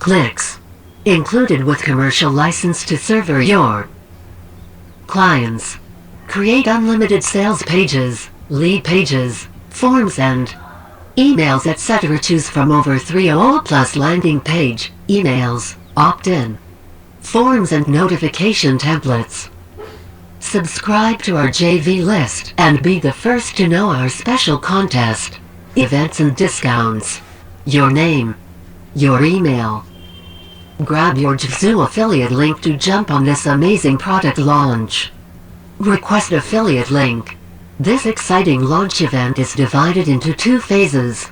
clicks. Included with commercial license to serve your clients. Create unlimited sales pages, lead pages, forms and emails etc. Choose from over 300 plus landing page, emails, opt-in, forms and notification templates. Subscribe to our JV list and be the first to know our special contest, events and discounts. Your name, your email. Grab your JV affiliate link to jump on this amazing product launch. Request affiliate link. This exciting launch event is divided into 2 phases.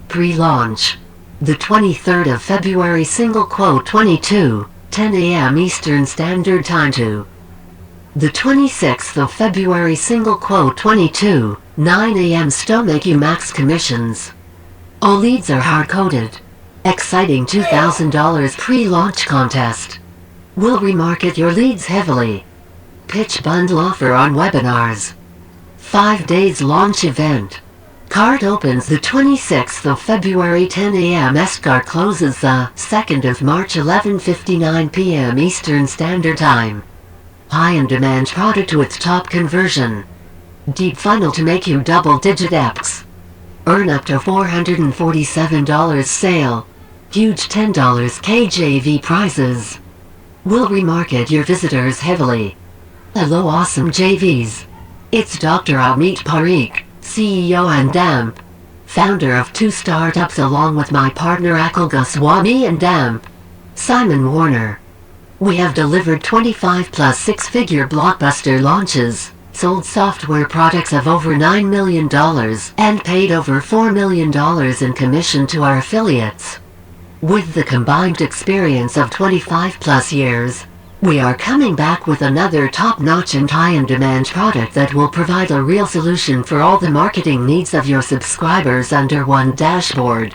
Pre-launch. The 23rd of February 22, 10 a.m. Eastern Standard Time to the 26th of February 22, 9 a.m. Make you max commissions. All leads are hard-coded. Exciting $2,000 pre-launch contest. We'll remarket your leads heavily. Pitch bundle offer on webinars. 5 days launch event. Cart opens the 26th of February 10 a.m. Cart closes the 2nd of March 11:59 p.m. Eastern Standard Time. High-in-demand product with top conversion. Deep funnel to make you double-digit X. Earn up to $447 sale. Huge $10 KJV prizes. We'll remarket your visitors heavily. Hello awesome JVs. It's Dr. Amit Parikh, CEO and DAMP, founder of 2 startups along with my partner Akil Goswami and DAMP, Simon Warner. We have delivered 25 plus 6-figure blockbuster launches, sold software products of over $9 million, and paid over $4 million in commission to our affiliates. With the combined experience of 25 plus years, we are coming back with another top-notch and high-in-demand product that will provide a real solution for all the marketing needs of your subscribers under one dashboard.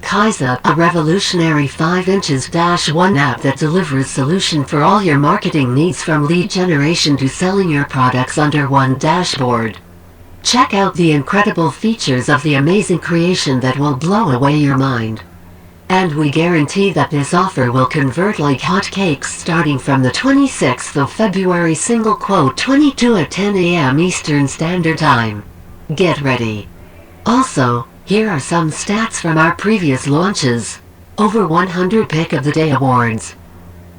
Kyza, a revolutionary 5-inches-1 app that delivers solution for all your marketing needs from lead generation to selling your products under one dashboard. Check out the incredible features of the amazing creation that will blow away your mind. And we guarantee that this offer will convert like hotcakes starting from the 26th of February 22 at 10 a.m. Eastern Standard Time. Get ready. Also, here are some stats from our previous launches. Over 100 Pick of the Day awards.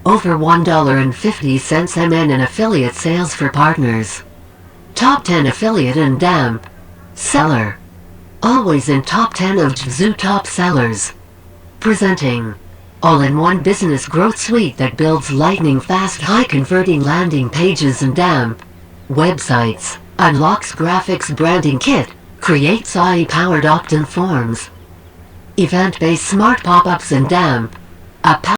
Over $1.50 MN in affiliate sales for partners. Top 10 affiliate and DAMP seller. Always in top 10 of JV top sellers. Presenting all-in-one business growth suite that builds lightning-fast high-converting landing pages and DAMP websites, unlocks graphics branding kit, creates AI-powered opt-in forms, event-based smart pop-ups and DAMP, a